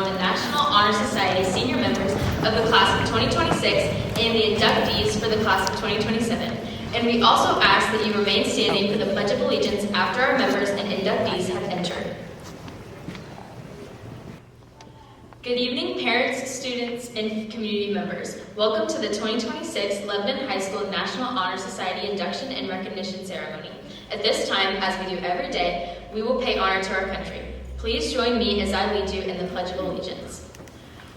on the National Honor Society senior members of the class of 2026 and the inductees for the class of 2027. And we also ask that you remain standing for the Pledge of Allegiance after our members and inductees have entered. Good evening, parents, students, and community members. Welcome to the 2026 Lebanon High School National Honor Society Induction and Recognition Ceremony. At this time, as we do every day, we will pay honor to our country. Please join me as I lead you in the Pledge of Allegiance.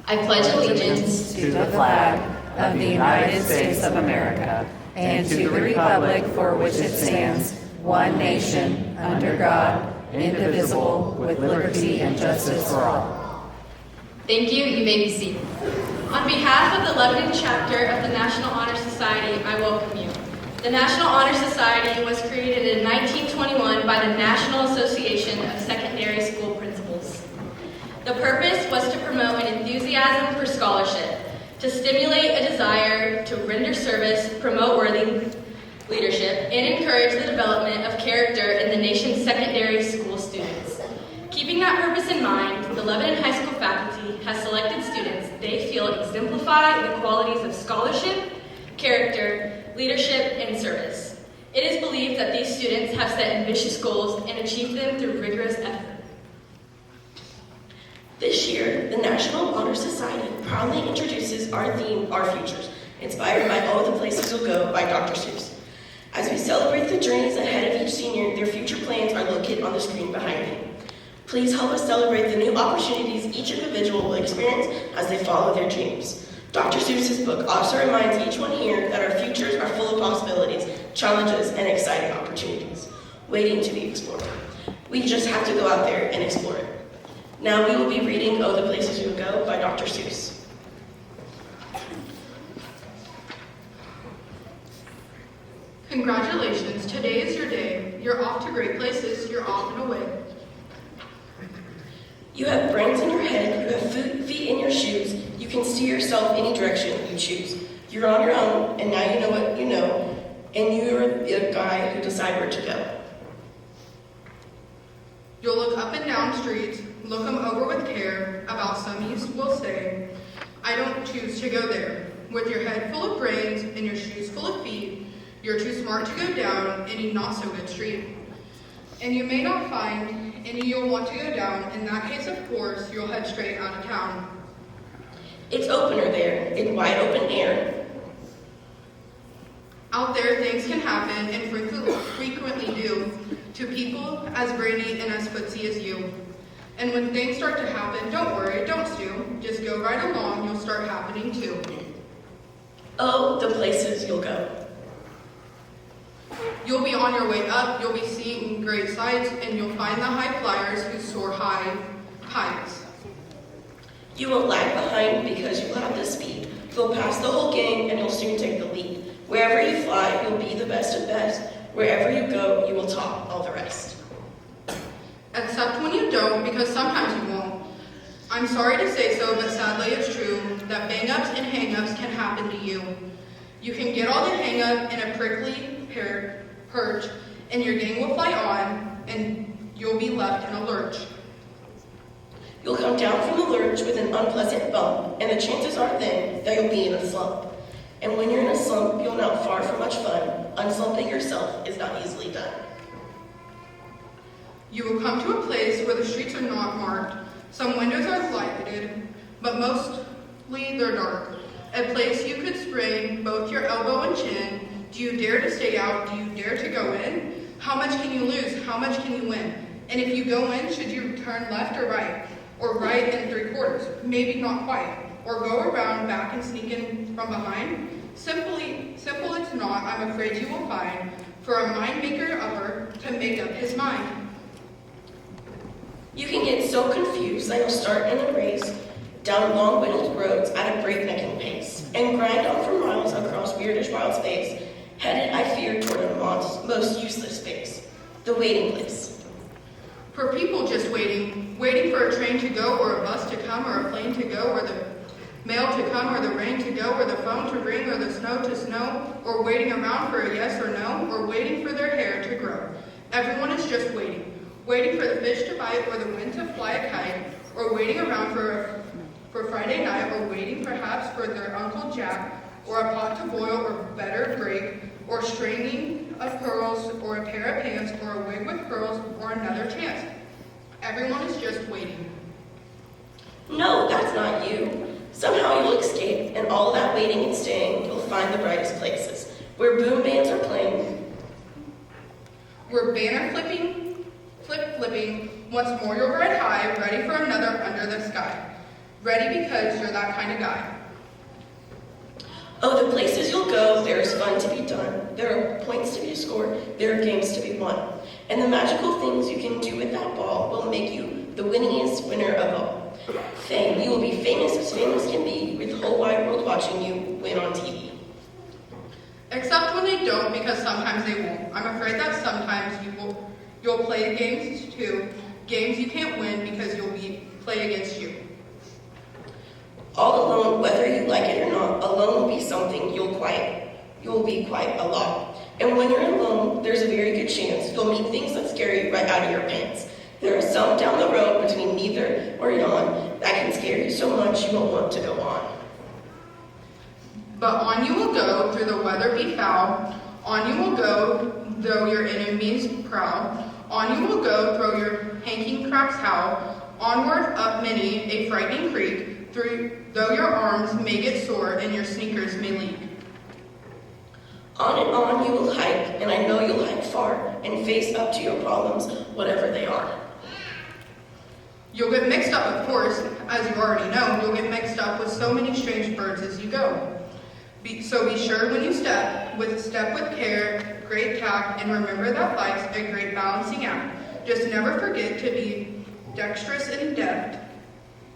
I pledge allegiance to the flag of the United States of America and to the republic for which it stands, one nation, under God, indivisible, with liberty and justice for all. Thank you. You may be seated. On behalf of the Lebanon chapter of the National Honor Society, I welcome you. The National Honor Society was created in 1921 by the National Association of Secondary School Principals. The purpose was to promote an enthusiasm for scholarship, to stimulate a desire to render service, promote worthy leadership, and encourage the development of character in the nation's secondary school students. Keeping that purpose in mind, the Lebanon High School faculty has selected students they feel exemplify the qualities of scholarship, character, leadership, and service. It is believed that these students have set ambitious goals and achieved them through rigorous effort. This year, the National Honor Society proudly introduces our theme, Our Futures, inspired by All the Places You'll Go by Dr. Seuss. As we celebrate the journeys ahead of each senior, their future plans are located on the screen behind me. Please help us celebrate the new opportunities each individual will experience as they follow their dreams. Dr. Seuss's book also reminds each one here that our futures are full of possibilities, challenges, and exciting opportunities, waiting to be explored. We just have to go out there and explore it. Now we will be reading Oh, the Places You'll Go by Dr. Seuss. Congratulations, today is your day. You're off to great places, you're off and away. You have brains in your head, you have feet in your shoes, you can steer yourself any direction you choose. You're on your own, and now you know what you know, and you're the guy who decides where to go. You'll look up and down streets, look them over with care, about some you will say, I don't choose to go there. With your head full of brains and your shoes full of feet, you're too smart to go down any not-so-good street. And you may not find any you'll want to go down. In that case, of course, you'll head straight out of town. It's opener there, in wide open air. Out there, things can happen, and frequently do, to people as brainy and as footsy as you. And when things start to happen, don't worry, don't stew. Just go right along, you'll start happening too. Oh, the places you'll go. You'll be on your way up, you'll be seeing great sights, and you'll find the high flyers who soar high heights. You won't lag behind because you will have the speed. You'll pass the whole gang and you'll soon take the lead. Wherever you fly, you'll be the best of best. Wherever you go, you will top all the rest. Except when you don't, because sometimes you won't. I'm sorry to say so, but sadly it's true that bang-ups and hang-ups can happen to you. You can get all the hang-up in a prickly perch, and your gang will fly on, and you'll be left in a lurch. You'll come down from the lurch with an unpleasant bump, and the chances are then that you'll be in a slump. And when you're in a slump, you'll not far from much fun. Unslumping yourself is not easily done. You will come to a place where the streets are not marked. Some windows are lighted, but mostly they're dark. A place you could sprain both your elbow and chin. Do you dare to stay out? Do you dare to go in? How much can you lose? How much can you win? And if you go in, should you turn left or right? Or right and 3/4? Maybe not quite. Or go around back and sneak in from behind? Simple it's not, I'm afraid you will find, for a mind maker upper to make up his mind. You can get so confused that you'll start in a race down long whittled roads at a breaknecking pace, and grind on for miles across weirdish wild space, headed, I fear, toward a most useless space, the waiting place. For people just waiting for a train to go, or a bus to come, or a plane to go, or the mail to come, or the rain to go, or the phone to ring, or the snow to snow, or waiting around for a yes or no, or waiting for their hair to grow. Everyone is just waiting for the fish to bite, or the wind to fly a kite, or waiting around for Friday night, or waiting perhaps for their Uncle Jack, or a pot to boil, or better break, or stringing of pearls, or a pair of pants, or a wig with curls, or another chance. Everyone is just waiting. No, that's not you. Somehow you'll escape, and all that waiting and staying, you'll find the brightest places, where boom bands are playing. Where banner flip-flipping, once more you'll ride high, ready for another under the sky. Ready because you're that kind of guy. Oh, the places you'll go, there is fun to be done. There are points to be scored, there are games to be won. And the magical things you can do with that ball will make you the winningest winner of all. Fame, you will be famous as famous can be, with the whole wide world watching you win on TV. Except when they don't, because sometimes they won't. I'm afraid that sometimes you'll play games too, games you can't win because play against you. All alone, whether you like it or not, alone will be something you'll be quite a lot. And when you're alone, there's a very good chance you'll meet things that scare you right out of your pants. There are some down the road between neither or yon that can scare you so much you won't want to go on. But on you will go, through the weather be foul. On you will go, though your enemies prowl. On you will go, though your hanking cracks howl. Onward up many a frightening creek, though your arms may get sore and your sneakers may leak. On and on you will hike, and I know you'll hike far, and face up to your problems, whatever they are. You'll get mixed up, of course, as you already know. You'll get mixed up with so many strange birds as you go. So be sure when you step with care, great tact, and remember that life's a great balancing act. Just never forget to be dexterous and deft,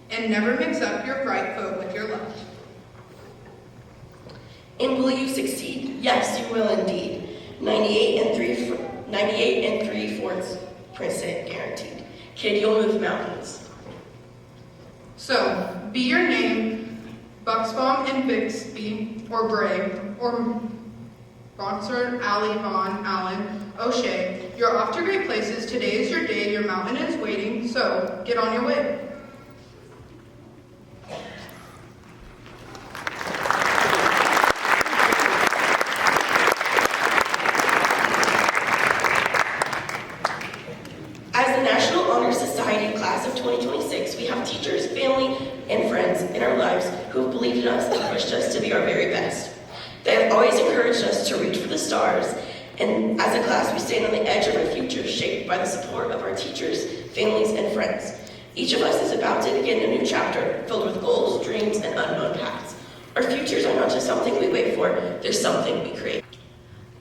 and never mix up your right foot with your left. And will you succeed? Yes, you will indeed. 98 and 3/4% guaranteed. Kid, you'll move mountains. So, be your name, Buxbaum and Bixby, or Bray, or Boxer, Alley, Vaughn, Allen, O'Shea. You're off to great places. Today is your day. Your mountain is waiting. So, get on your way. As the National Honor Society class of 2026, we have teachers, family, and friends in our lives who have believed in us and pushed us to be our very best. They have always encouraged us to reach for the stars, and as a class, we stand on the edge of our future, shaped by the support of our teachers, families, and friends. Each of us is about to begin a new chapter filled with goals, dreams, and unknown paths. Our futures are not just something we wait for, they're something we create.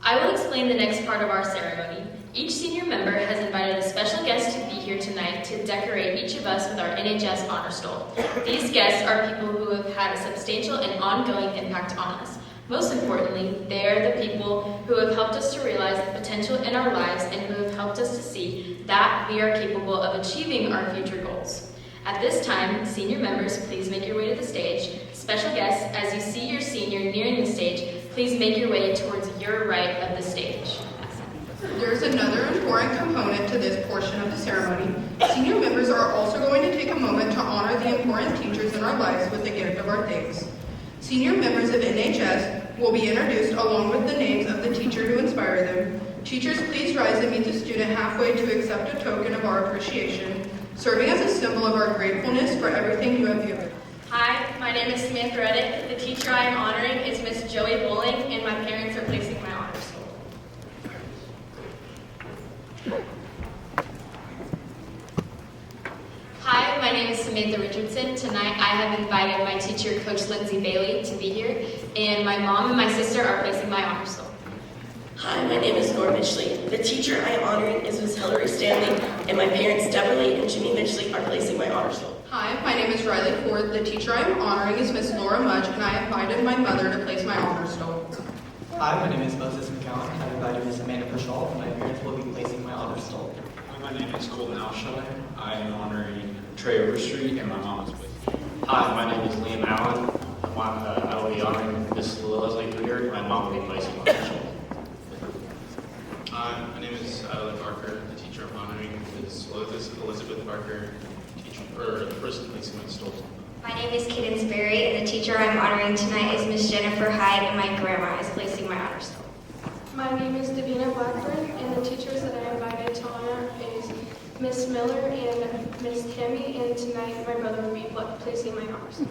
I will explain the next part of our ceremony. Each senior member has invited a special guest to be here tonight to decorate each of us with our NHS Honor Stole. These guests are people who have had a substantial and ongoing impact on us. Most importantly, they are the people who have helped us to realize the potential in our lives and who have helped us to see that we are capable of achieving our future goals. At this time, senior members, please make your way to the stage. Special guests, as you see your senior nearing the stage, please make your way towards your right of the stage. There's another important component to this portion of the ceremony. Senior members are also going to take a moment to honor the important teachers in our lives with the gift of our thanks. Senior members of NHS will be introduced along with the names of the teacher who inspired them. Teachers, please rise and meet the student halfway to accept a token of our appreciation, serving as a symbol of our gratefulness for everything you have given. Hi, my name is Samantha Reddick. The teacher I am honoring is Miss Joey Bowling, and my parents are placing my honor school. Hi, my name is Samantha Richardson. Tonight I have invited my teacher, Coach Lindsay Bailey, to be here, and my mom and my sister are placing my honor stole. Hi, my name is Nora Mitchley. The teacher I am honoring is Ms. Hillary Stanley, and my parents, Deborah Lee and Jimmy Mitchley, are placing my honor stole. Hi, my name is Riley Ford. The teacher I am honoring is Miss Laura Mudge, and I invited my mother to place my honor stole. Hi, my name is Moses McCowan. I've invited Miss Amanda Pashal, and my parents will be placing my honor stole. Hi, my name is Colton Alshire. I am honoring Trey Overstreet, and my mom is with me. Hi, my name is Liam Allen. I will be honoring Miss Leslie Booter, and my mom will be placing my honor stole. Hi, my name is Adelaide Barker. The teacher I'm honoring is Elizabeth Barker, the person placing my stole. My name is Cadence Berry, and the teacher I'm honoring tonight is Miss Jennifer Hive, and my grandma is placing my honor stone. My name is Davina Blackburn, and the teachers that I invited to honor is Miss Miller and Miss Tammy, and tonight my brother will be placing my honor stone.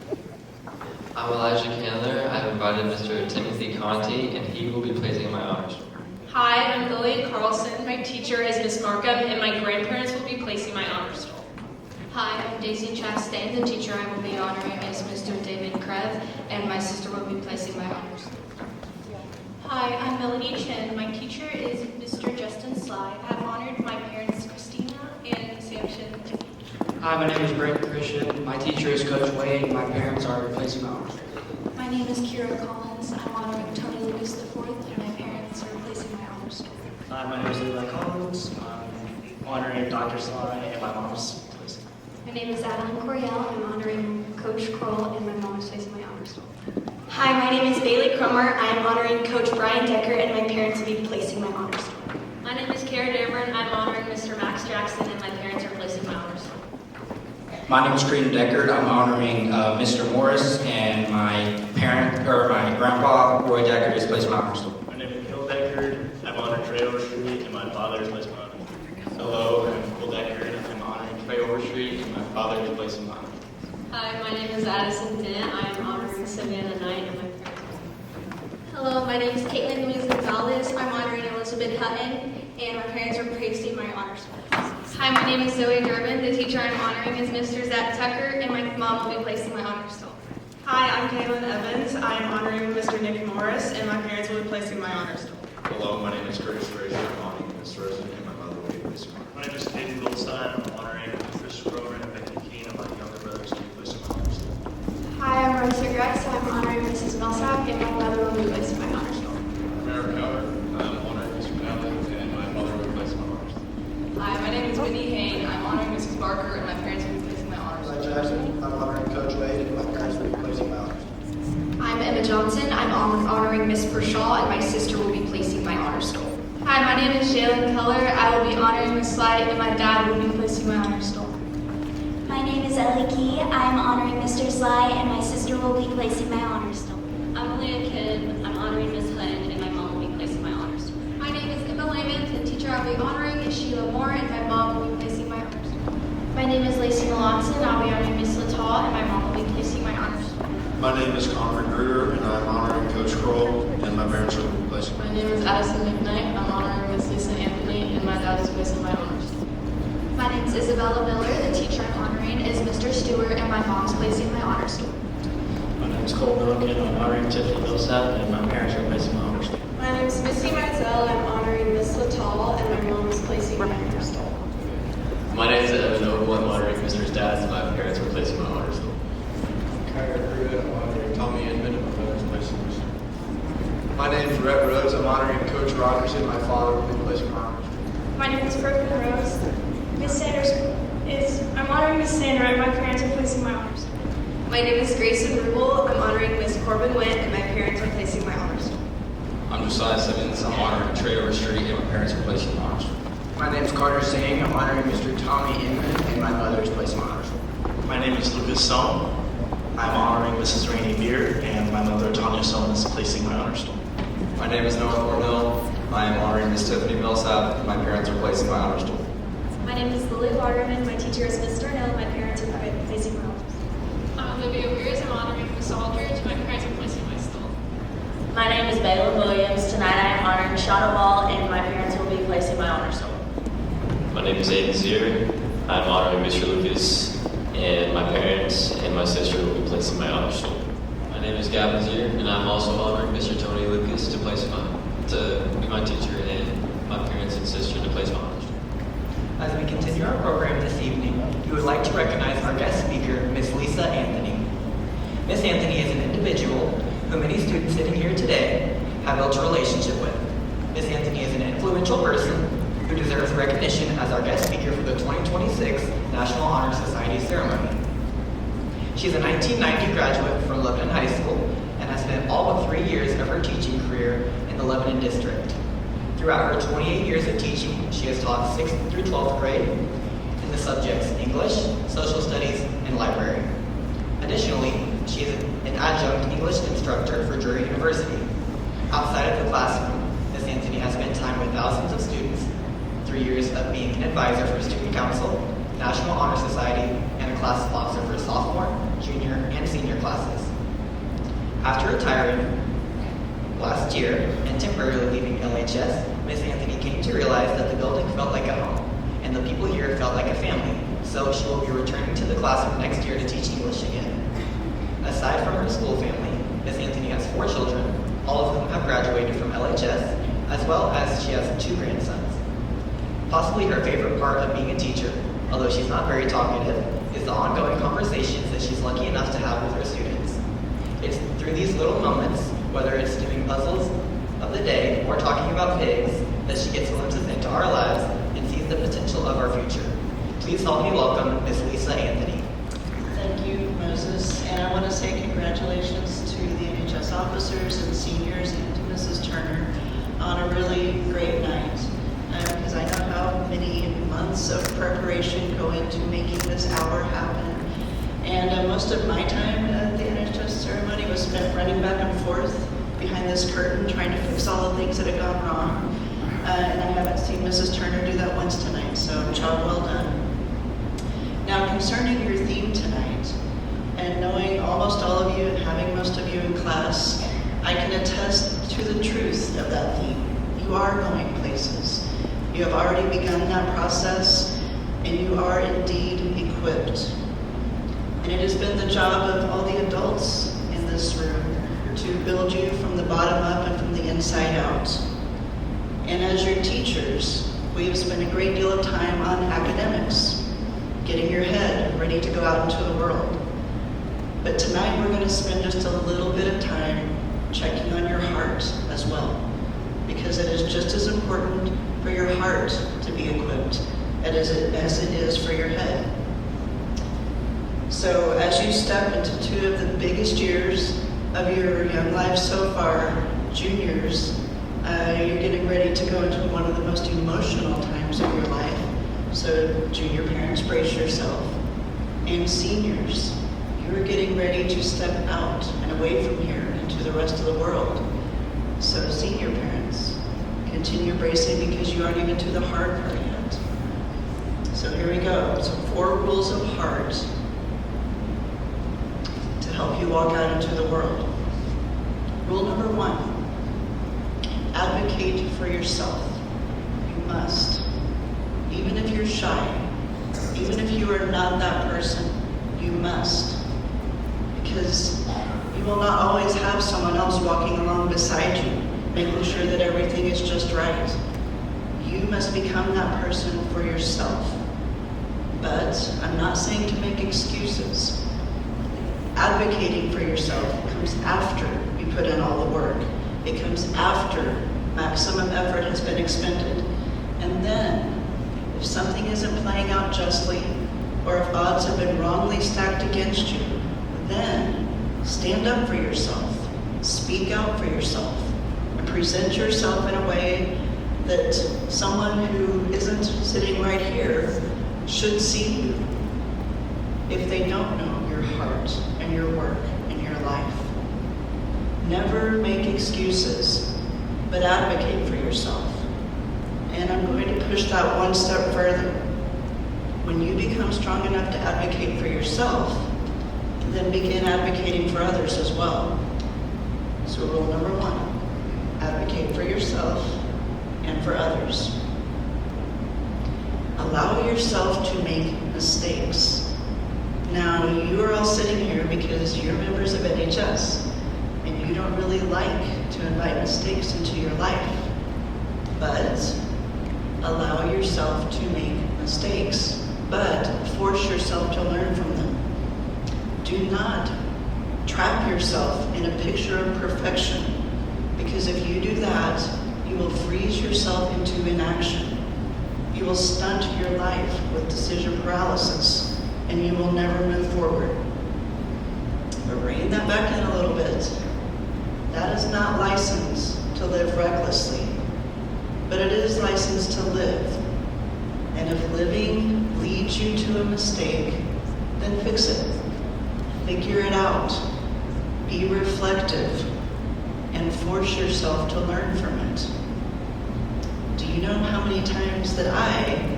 I'm Elijah Candler. I've invited Mr. Timothy Conti, and he will be placing my honor stone. Hi, I'm Lily Carlson. My teacher is Miss Markham, and my grandparents will be placing my honor stone. Hi, I'm Daisy Chastain. The teacher I will be honoring is Mr. David Krev, and my sister will be placing my honors. Hi, I'm Melanie Chen. My teacher is Mr. Justin Sly. I've honored my parents, Christina and Samson. Hi, my name is Brent Christian. My teacher is Coach Wade, and my parents are replacing my honors. My name is Kira Collins. I'm honoring Tony Lucas IV, and my parents are replacing my honors. Hi, my name is Levi Collins. I'm honoring Dr. Sly, and my mom's placing. My name is Adeline Coriel. I'm honoring Coach Kroll, and my mom is placing my honors stone. Hi, my name is Bailey Cromer. I am honoring Coach Brian Decker, and my parents will be placing my honor stone. My name is Kara Dameron. I'm honoring Mr. Max Jackson, and my parents are placing my honor stone. My name is Creedon Deckard. I'm honoring Mr. Morris, and my grandpa, Roy Deckard, is placing my honor stone. My name is Gil Deckard. I'm honoring Trey Overstreet, and my father is placing my honor. Hello, I'm Will Deckard. I'm honoring Trey Overstreet, and my father is placing my honor. Hi, my name is Addison Dent. I am honoring Savannah Knight, and my parents. Hello, my name is Caitlin Louise Gonzalez. I'm honoring Elizabeth Hutton, and my parents are placing my honors. Hi, my name is Zoe Durbin. The teacher I'm honoring is Mr. Zach Tucker, and my mom will be placing my honors stone. Hi, I'm Kaylin Evans. I am honoring Mr. Nick Morris, and my parents will be placing my honors stone. Hello, my name is Curtis Frazier. I'm honoring Miss Rosen, and my mother will be placing my honor. My name is David Goldstein. I'm honoring Chris Grover and Becky Keene, and my younger brothers will be placing my honor stone. Hi, I'm Marissa Gress. I'm honoring Mrs. Millsap, and my mother will be placing my honor stone. I'm Eric Keller. I'm honoring Mr. Allen, and my mother will be placing my honor stone. Hi, my name is Whitney Hain. I'm honoring Mrs. Barker, and my parents will be placing my honors stone. Jackson. I'm honoring Coach Wade, and my parents will be placing my honors. I'm Emma Johnson. I'm honoring Miss Pershaw, and my sister will be placing my honor stone. Hi, my name is Jalen Keller. I will be honoring Miss Sly, and my dad will be placing my honors stone. My name is Ellie Key. I am honoring Mr. Sly, and my sister will be placing my honor stone. I'm Leah Kidd. I'm honoring Miss Hutton, and my mom will be placing my honor stone. My name is Emma Layman. The teacher I'll be honoring is Sheila Moore, and my mom will be placing my honors stone. My name is Lacey Melanson. I'll be honoring Miss Lataw, and my mom will be placing my honor stone. My name is Connor Gruder, and I'm honoring Coach Kroll, and my parents will be placing my honor. My name is Addison McKnight. I'm honoring Miss Lisa Anthony, and my dad is placing my honors stone. My name is Isabella Miller. The teacher I'm honoring is Mr. Stewart, and my mom's placing my honor stone. My name is Cole Milliken. I'm honoring Tiffany Millsap, and my parents are placing my honor stone. My name is Missy Mizell. I'm honoring Miss Latal, and my mom is placing my honor stone. My name is Evan Noble. I'm honoring Mr. Stats, and my parents are placing my honor stone. Kyra Pruitt. I'm honoring Tommy Inman, and my mother's placing my honor. My name is Rhett Rhodes. I'm honoring Coach Rogers, and my father will be placing my honors. My name is Brooklyn Rose. I'm honoring Miss Sandra, and my parents are placing my honors. My name is Grayson Rubel. I'm honoring Miss Corbin Witt, and my parents are placing my honors stone. I'm Josiah Simmons. I'm honoring Trey Overstreet, and my parents are placing my honor stone. My name is Carter Singh. I'm honoring Mr. Tommy Inman, and my mother is placing my honors. My name is Lucas Song. I'm honoring Mrs. Rainey Beer, and my mother, Tanya Song, is placing my honor stone. My name is Noah Cornell. I am honoring Miss Tiffany Millsap, and my parents are placing my honor stone. My name is Lily Waterman. My teacher is Miss Darnell, and my parents are placing my honor stone. I'm Olivia Weirs. I'm honoring Miss Aldridge. My parents are placing my stone. My name is Bayla Williams. Tonight I am honoring Shauna Ball, and my parents will be placing my honor stone. My name is Aiden Zier. I'm honoring Mr. Lucas, and my parents and my sister will be placing my honor stone. My name is Gavin Zier, and I'm also honoring Mr. Tony Lucas to be my teacher, and my parents and sister to place my honor stone. As we continue our program this evening, we would like to recognize our guest speaker, Miss Lisa Anthony. Miss Anthony is an individual who many students sitting here today have built a relationship with. Miss Anthony is an influential person who deserves recognition as our guest speaker for the 2026 National Honor Society ceremony. She is a 1990 graduate from Lebanon High School and has spent all but 3 years of her teaching career in the Lebanon district. Throughout her 28 years of teaching, she has taught 6th through 12th grade in the subjects English, Social Studies, and Library. Additionally, she is an adjunct English instructor for Drury University. Outside of the classroom, Ms. Anthony has spent time with thousands of students, 3 years of being an advisor for Student Council, National Honor Society, and a class sponsor for sophomore, junior, and senior classes. After retiring last year and temporarily leaving LHS, Ms. Anthony came to realize that the building felt like a home, and the people here felt like a family, so she will be returning to the classroom next year to teach English again. Aside from her school family, Ms. Anthony has 4 children, all of whom have graduated from LHS, as well as she has 2 grandsons. Possibly her favorite part of being a teacher, although she's not very talkative, is the ongoing conversations that she's lucky enough to have with her students. It's through these little moments, whether it's doing puzzles of the day or talking about pigs, that she gets glimpses into our lives and sees the potential of our future. Please help me welcome Ms. Lisa Anthony. Thank you, Moses, and I want to say congratulations to the NHS officers and seniors and to Mrs. Turner on a really great night. Because I know how many months of preparation go into making this hour happen. And most of my time at the NHS ceremony was spent running back and forth behind this curtain trying to fix all the things that had gone wrong. And I haven't seen Mrs. Turner do that once tonight, so job well done. Now, concerning your theme tonight, and knowing almost all of you and having most of you in class, I can attest to the truth of that theme. You are going places. You have already begun that process, and you are indeed equipped. And it has been the job of all the adults in this room to build you from the bottom up and from the inside out. And as your teachers, we have spent a great deal of time on academics, getting your head ready to go out into the world. But tonight we're going to spend just a little bit of time checking on your heart as well, because it is just as important for your heart to be equipped as it is for your head. So as you step into 2 of the biggest years of your young life so far, juniors, you're getting ready to go into one of the most emotional times of your life. So junior parents, brace yourself. And seniors, you're getting ready to step out and away from here into the rest of the world. So senior parents, continue bracing because you aren't even to the hard part yet. So here we go. So 4 rules of heart to help you walk out into the world. Rule number 1, advocate for yourself. You must. Even if you're shy, even if you are not that person, you must. Because you will not always have someone else walking along beside you, making sure that everything is just right. You must become that person for yourself. But I'm not saying to make excuses. Advocating for yourself comes after you put in all the work. It comes after maximum effort has been expended. And then, if something isn't playing out justly, or if odds have been wrongly stacked against you, then stand up for yourself. Speak out for yourself. Present yourself in a way that someone who isn't sitting right here should see you if they don't know your heart and your work and your life. Never make excuses, but advocate for yourself. And I'm going to push that one step further. When you become strong enough to advocate for yourself, then begin advocating for others as well. So rule number 1, advocate for yourself and for others. Allow yourself to make mistakes. Now, you are all sitting here because you're members of NHS, and you don't really like to invite mistakes into your life. But allow yourself to make mistakes, but force yourself to learn from them. Do not trap yourself in a picture of perfection, because if you do that, you will freeze yourself into inaction. You will stunt your life with decision paralysis, and you will never move forward. But rein that back in a little bit. That is not license to live recklessly. but it is licensed to live. And if living leads you to a mistake, then fix it. Figure it out. Be reflective and force yourself to learn from it. Do you know how many times that I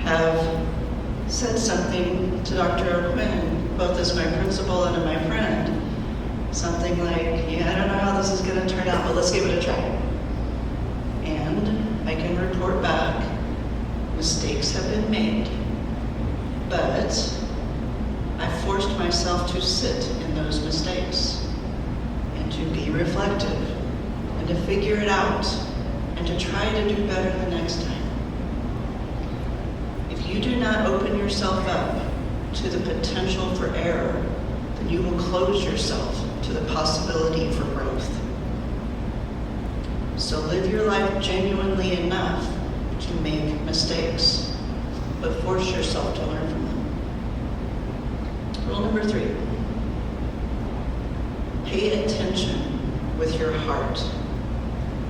have said something to Dr. O'Quinn, both as my principal and my friend, something like, yeah, I don't know how this is going to turn out, but let's give it a try. And I can report back, mistakes have been made, but I forced myself to sit in those mistakes and to be reflective and to figure it out and to try to do better the next time. If you do not open yourself up to the potential for error, then you will close yourself to the possibility for growth. So live your life genuinely enough to make mistakes, but force yourself to learn from them. Rule number 3, pay attention with your heart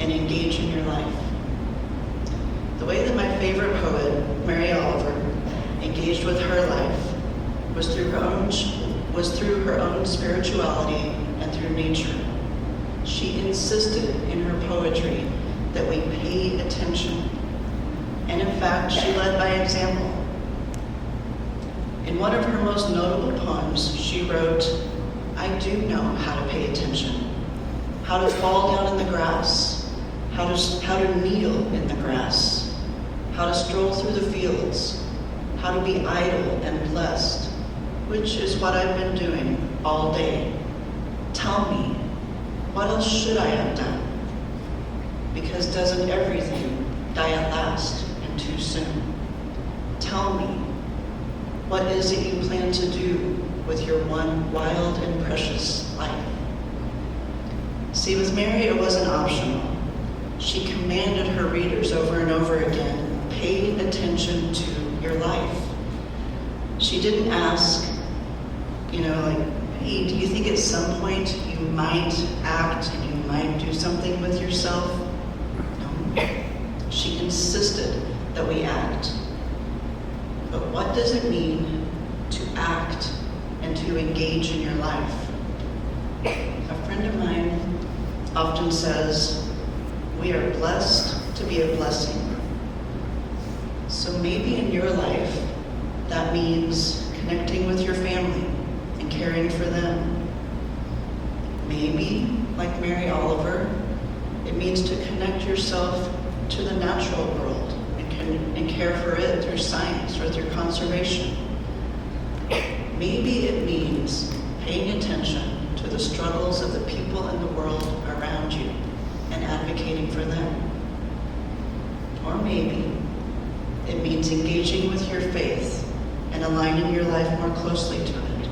and engage in your life. The way that my favorite poet, Mary Oliver, engaged with her life was through her own spirituality and through nature. She insisted in her poetry that we pay attention. And in fact, she led by example. In one of her most notable poems, she wrote, I do know how to pay attention, how to fall down in the grass, how to kneel in the grass, how to stroll through the fields, how to be idle and blessed, which is what I've been doing all day. Tell me, what else should I have done? Because doesn't everything die at last and too soon? Tell me, what is it you plan to do with your one wild and precious life? See, with Mary, it wasn't optional. She commanded her readers over and over again, pay attention to your life. She didn't ask, hey, do you think at some point you might act and you might do something with yourself? No. She insisted that we act. But what does it mean to act and to engage in your life? A friend of mine often says, we are blessed to be a blessing. So maybe in your life, that means connecting with your family and caring for them. Maybe, like Mary Oliver, it means to connect yourself to the natural world and care for it through science or through conservation. Maybe it means paying attention to the struggles of the people in the world around you and advocating for them. Or maybe it means engaging with your faith and aligning your life more closely to it.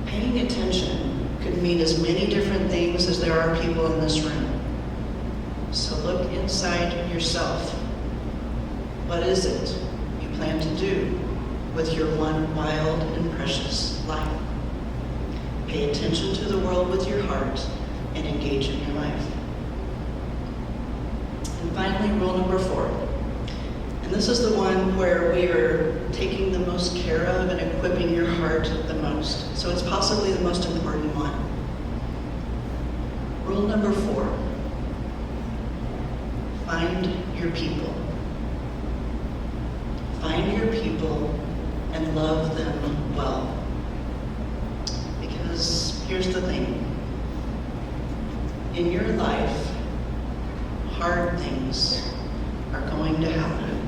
Paying attention could mean as many different things as there are people in this room. So look inside yourself. What is it you plan to do with your one wild and precious life? Pay attention to the world with your heart and engage in your life. And finally, rule number 4. And this is the one where we are taking the most care of and equipping your heart the most. So it's possibly the most important one. Rule number 4. Find your people. Find your people and love them well. Because here's the thing. In your life, hard things are going to happen.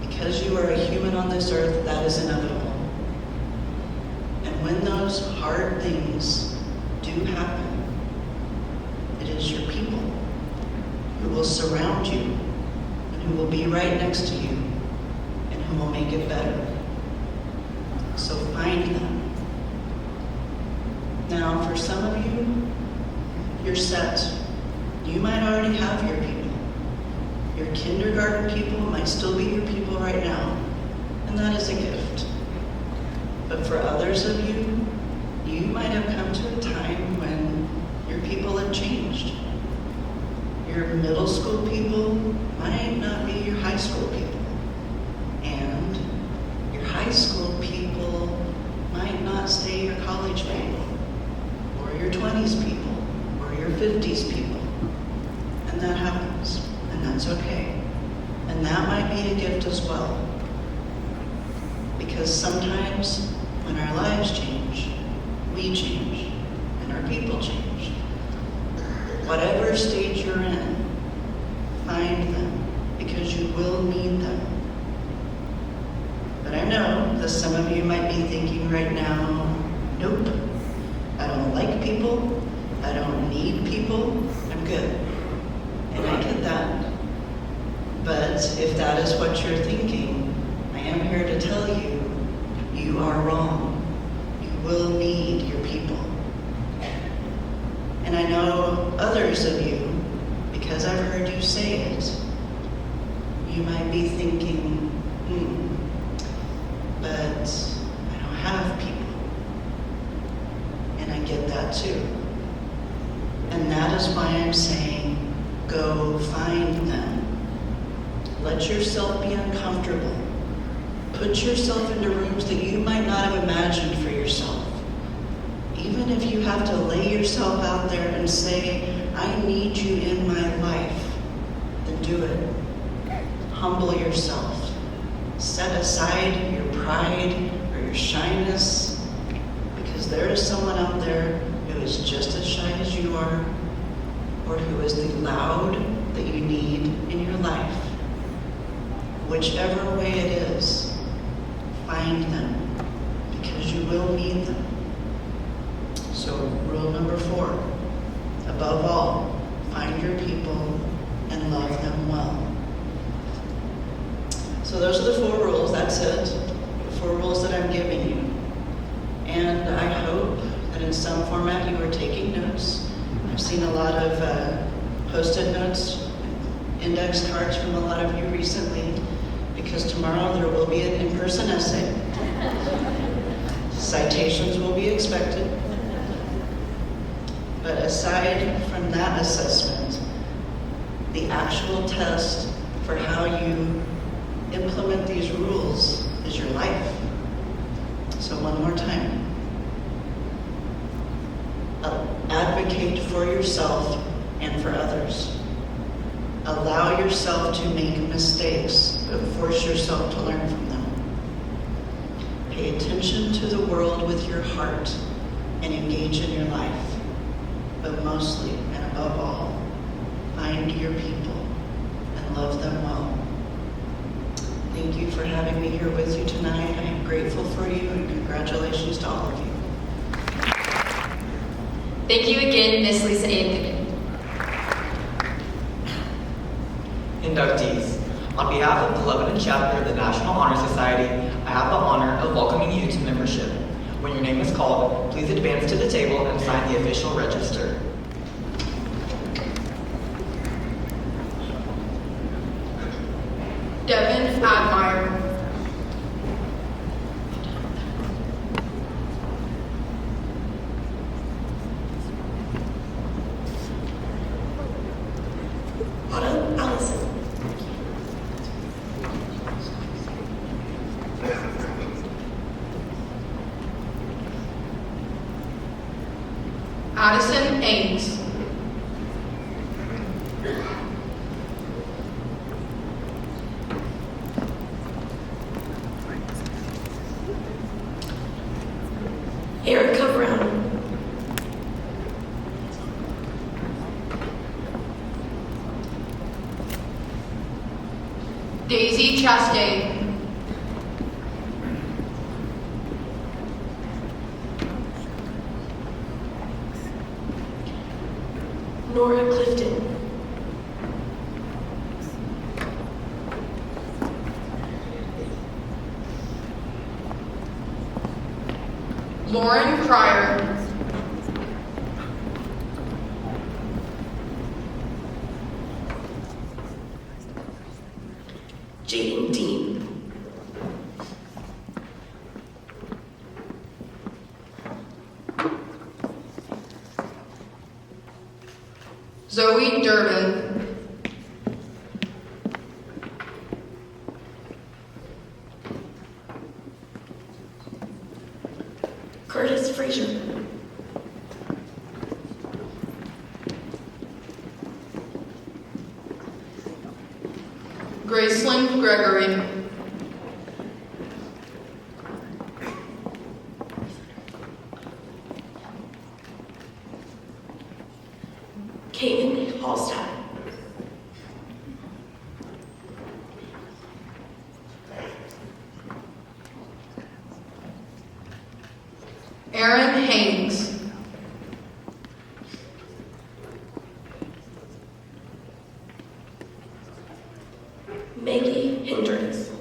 Because you are a human on this earth, that is inevitable. And when those hard things do happen, it is your people who will surround you and who will be right next to you and who will make it better. So find them. Now, for some of you, you're set. You might already have your people. Your kindergarten people might still be your people right now, and that is a gift. But for others of you, you might have come to a time when your people have changed. Your middle school people might not be your high school people. And your high school people might not stay your college people, or your 20s people, or your 50s people. And that happens, and that's okay. And that might be a gift as well. Because sometimes when our lives change, we change, and our people change. Whatever stage you're in, find them, because you will need them. But I know that some of you might be thinking right now, nope, I don't like people, I don't need people, I'm good. And I get that. But if that is what you're thinking, I am here to tell you, you are wrong. You will need your people. And I know others of you, because I've heard you say it, you might be thinking, but I don't have people. And I get that too. And that is why I'm saying, go find them. Let yourself be uncomfortable. Put yourself into rooms that you might not have imagined for yourself. Even if you have to lay yourself out there and say, I need you in my life, then do it. Humble yourself. Set aside your pride or your shyness, because there is someone out there who is just as shy as you are, or who is the loud that you need in your life. Whichever way it is, find them, because you will need them. So rule number 4, above all, find your people and love them well. So those are the 4 rules, that's it. The 4 rules that I'm giving you. And I hope that in some format you are taking notes. I've seen a lot of post-it notes, index cards from a lot of you recently, because tomorrow there will be an in-person essay. Citations will be expected. But aside from that assessment, the actual test for how you implement these rules is your life. So one more time. Advocate for yourself and for others. Allow yourself to make mistakes, but force yourself to learn from them. Pay attention to the world with your heart and engage in your life. But mostly and above all, find your people and love them well. Thank you for having me here with you tonight. I am grateful for you, and congratulations to all of you. Thank you again, Miss Lisa Anthony. Inductees, on behalf of the Lebanon chapter of the National Honor Society, I have the honor of welcoming you to membership. When your name is called, please advance to the table and sign the official register. Devin Admire. Autumn Allison. Addison Ames. Erica Brown. Daisy Chastain. Nora Clifton. Lauren Cryer. Jaden Dean. Zoe Durbin. Frazier. Gracelyn Gregory. Kaden Hallstatt. Aaron Haynes. Maggie Hendricks.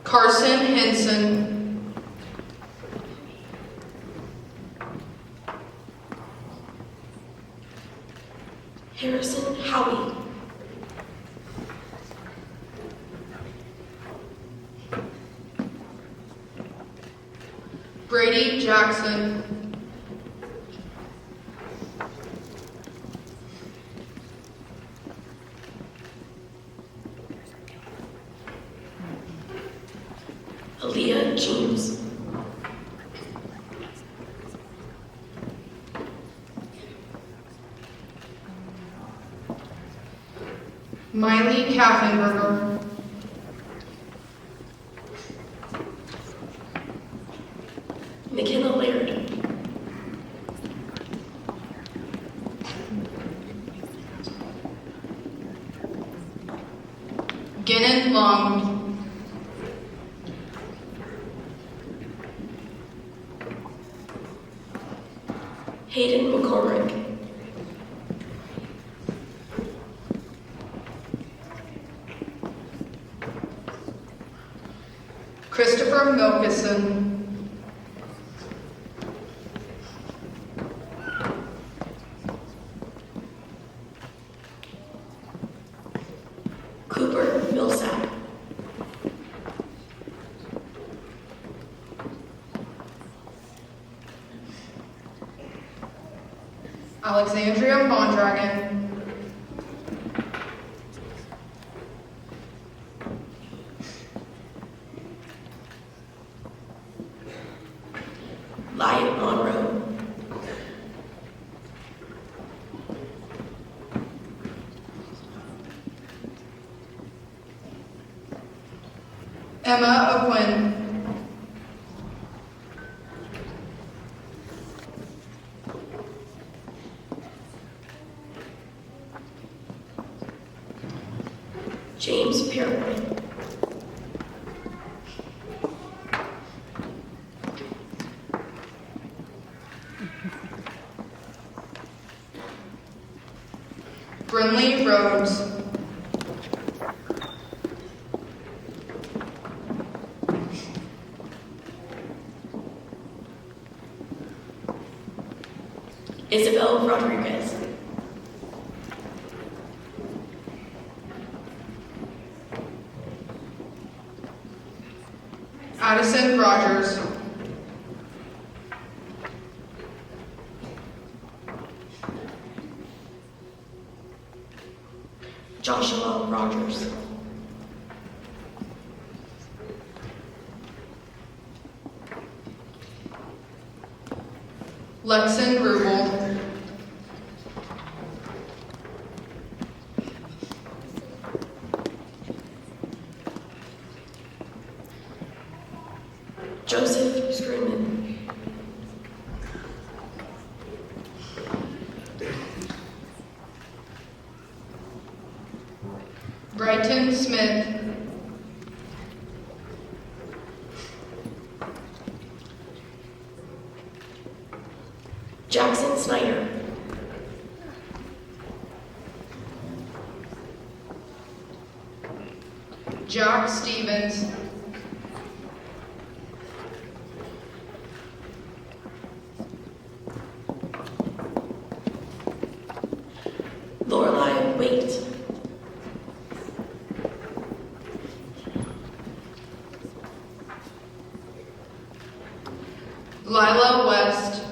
Carson Henson. Harrison Howie. Brady Jackson. Aaliyah James. Miley Kaffenberger. McKenna Laird. Gannon Long. Hayden McCormick. Christopher Milkison. Cooper Millsap. Alexandria Bondragon. Lyon Monroe. Emma O'Quinn. James Pearboy. Brinley Rhodes. Isabel Rodriguez. Addison Rogers. Joshua Rogers. Lexon Rubel. Joseph Scruman. Brighton Smith. Jackson Snyder. Jack Stevens. Lorelai Waite. Lila West.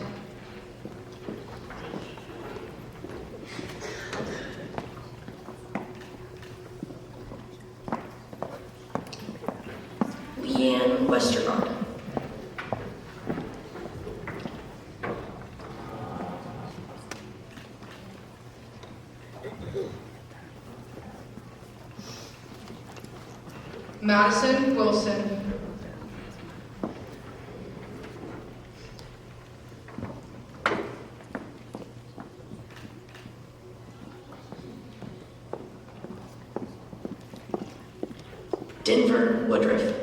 Madison Wilson. Denver Woodruff.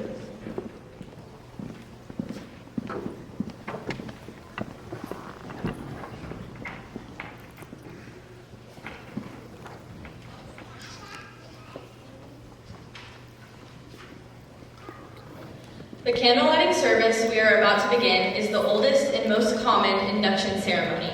The candle lighting service we are about to begin is the oldest and most common induction ceremony.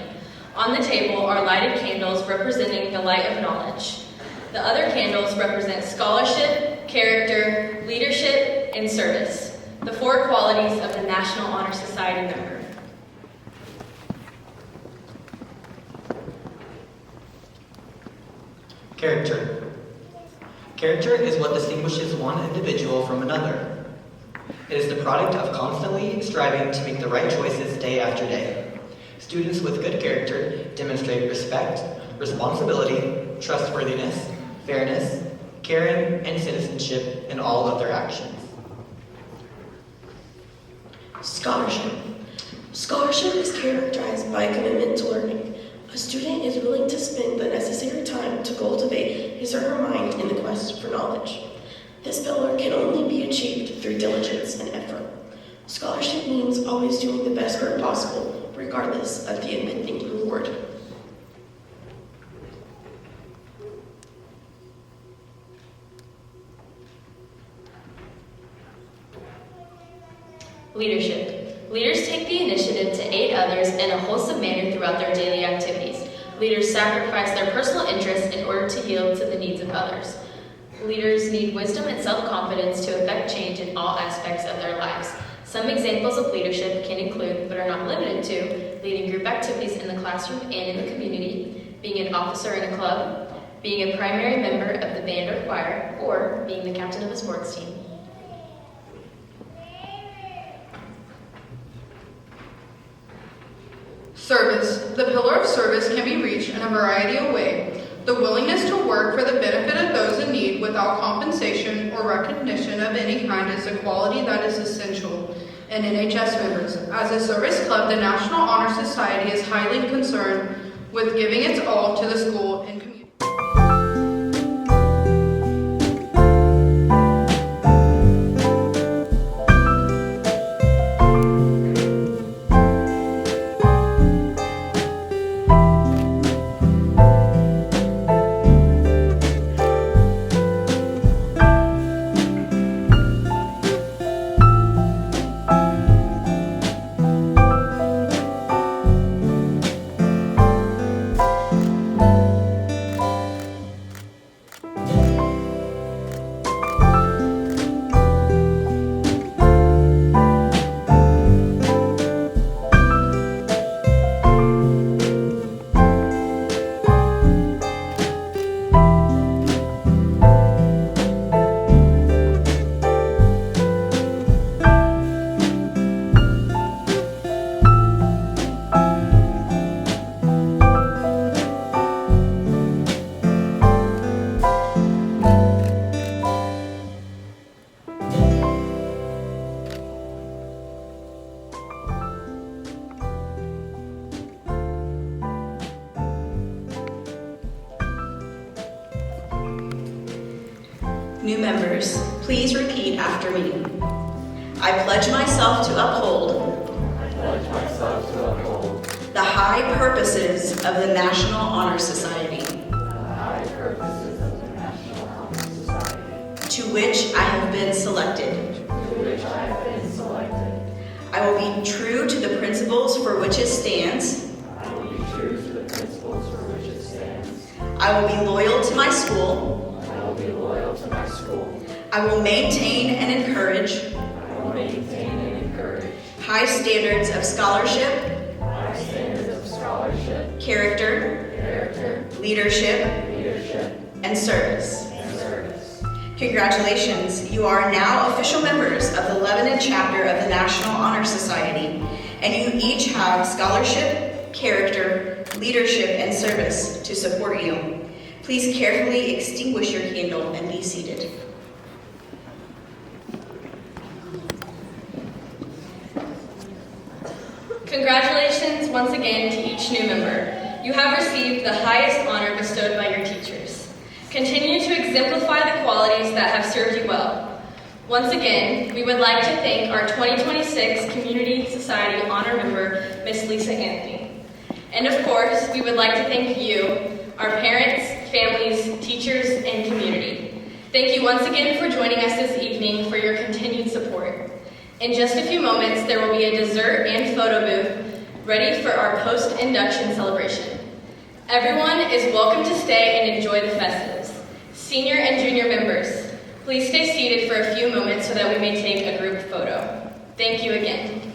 On the table are lighted candles representing the light of knowledge. The other candles represent scholarship, character, leadership, and service, the four qualities of the National Honor Society member. Character. Character is what distinguishes one individual from another. It is the product of constantly striving to make the right choices day after day. Students with good character demonstrate respect, responsibility, trustworthiness, fairness, caring, and citizenship in all of their actions. Scholarship. Scholarship is characterized by a commitment to learning. A student is willing to spend the necessary time to cultivate his or her mind in the quest for knowledge. This pillar can only be achieved through diligence and effort. Scholarship means always doing the best work possible, regardless of the impending reward. Leadership. Leaders take the initiative to aid others in a wholesome manner throughout their daily activities. Leaders sacrifice their personal interests in order to yield to the needs of others. Leaders need wisdom and self-confidence to effect change in all aspects of their lives. Some examples of leadership can include, but are not limited to, leading group activities in the classroom and in the community, being an officer in a club, being a primary member of the band or choir, or being the captain of a sports team. Service. The pillar of service can be reached in a variety of ways. The willingness to work for the benefit of those in need without compensation or recognition of any kind is a quality that is essential in NHS members. As a service club, the National Honor Society is highly concerned with giving its all to the school and community. New members, please repeat after me. I pledge myself to uphold the high purposes of the National Honor Society, to which I have been selected. I will be true to the principles for which it stands. I will be loyal to my school. I will maintain and encourage high standards of scholarship, character, leadership, and service. Congratulations, you are now official members of the Lebanon chapter of the National Honor Society, and you each have scholarship, character, leadership, and service to support you. Please carefully extinguish your candle and be seated. Congratulations once again to each new member. You have received the highest honor bestowed by your teachers. Continue to exemplify the qualities that have served you well. Once again, we would like to thank our 2026 Community Society Honor member, Miss Lisa Anthony. And of course, we would like to thank you, our parents, families, teachers, and community. Thank you once again for joining us this evening for your continued support. In just a few moments, there will be a dessert and photo booth ready for our post-induction celebration. Everyone is welcome to stay and enjoy the festivities. Senior and junior members, please stay seated for a few moments so that we may take a group photo. Thank you again.